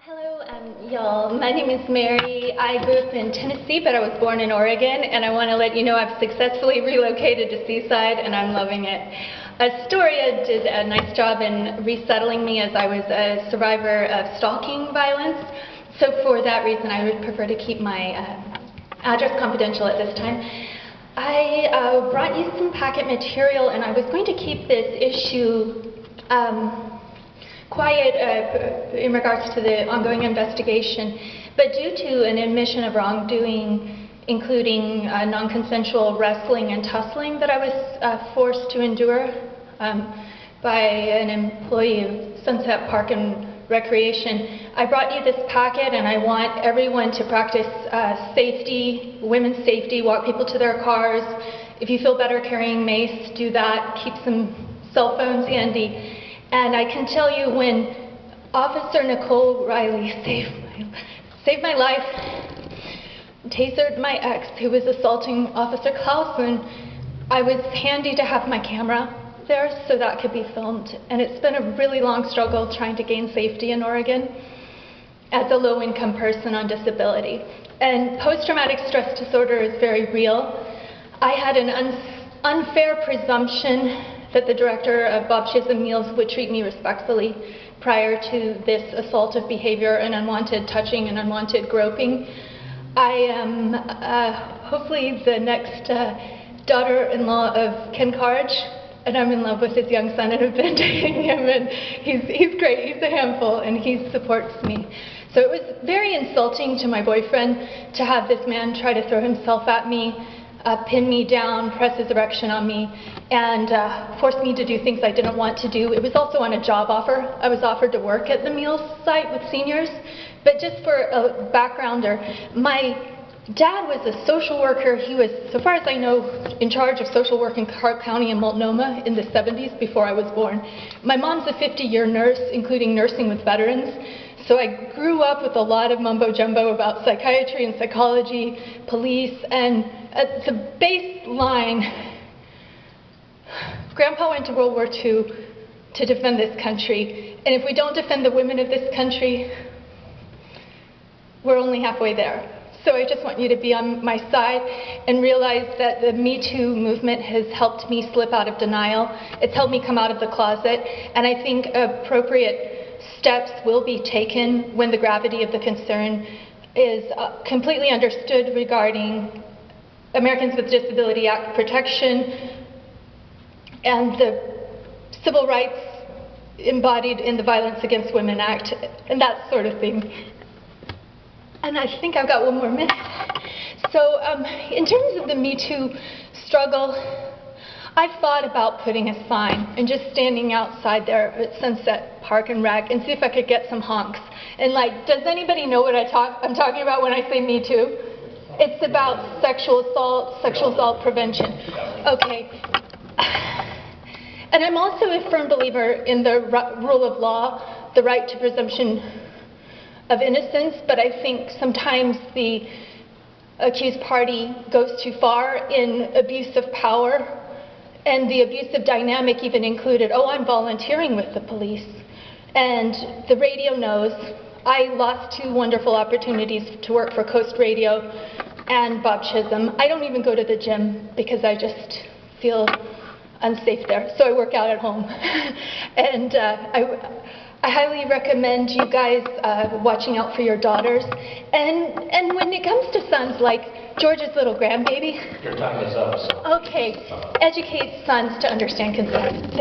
Hello, y'all. My name is Mary. I grew up in Tennessee, but I was born in Oregon, and I want to let you know I've successfully relocated to Seaside, and I'm loving it. Astoria did a nice job in resettling me as I was a survivor of stalking violence, so for that reason I would prefer to keep my address confidential at this time. I brought you some packet material, and I was going to keep this issue quiet in regards to the ongoing investigation, but due to an admission of wrongdoing, including non-consensual wrestling and tussling that I was forced to endure by an employee of Sunset Park and Recreation, I brought you this packet, and I want everyone to practice safety, women's safety, walk people to their cars. If you feel better carrying mace, do that. Keep some cell phones handy. And I can tell you, when Officer Nicole Riley saved my life, tasered my ex who was assaulting Officer Clausen, I was handy to have my camera there so that could be filmed. And it's been a really long struggle trying to gain safety in Oregon as a low-income person on disability. And post-traumatic stress disorder is very real. I had an unfair presumption that the director of Bob Chisholm meals would treat me respectfully prior to this assault of behavior and unwanted touching and unwanted groping. I am hopefully the next daughter-in-law of Ken Carge, and I'm in love with his young son and have been dating him, and he's great, he's a handful, and he supports me. So it was very insulting to my boyfriend to have this man try to throw himself at me, pin me down, press his erection on me, and force me to do things I didn't want to do. It was also on a job offer. I was offered to work at the meals site with seniors. But just for a backgrounder, my dad was a social worker. He was, so far as I know, in charge of social work in Clark County and Multnomah in the 70s before I was born. My mom's a 50-year nurse, including nursing with veterans. So I grew up with a lot of mumbo-jumbo about psychiatry and psychology, police, and at the baseline, Grandpa went to World War II to defend this country, and if we don't defend the women of this country, we're only halfway there. So I just want you to be on my side and realize that the Me Too movement has helped me slip out of denial. It's helped me come out of the closet, and I think appropriate steps will be taken when the gravity of the concern is completely understood regarding Americans with Disability Act protection and the civil rights embodied in the Violence Against Women Act and that sort of thing. And I think I've got one more minute. So in terms of the Me Too struggle, I've thought about putting a sign and just standing outside there at Sunset Park and Rec and see if I could get some honks. And like, does anybody know what I'm talking about when I say Me Too? It's about sexual assault prevention. Okay. And I'm also a firm believer in the rule of law, the right to presumption of innocence, but I think sometimes the accused party goes too far in abuse of power, and the abusive dynamic even included, oh, I'm volunteering with the police. And the radio knows. I lost 2 wonderful opportunities to work for Coast Radio and Bob Chisholm. I don't even go to the gym because I just feel unsafe there, so I work out at home. And I highly recommend you guys watching out for your daughters. And when it comes to sons, like George's little grandbaby. Your time is up. So. Okay, educate sons to understand consent. Thank you.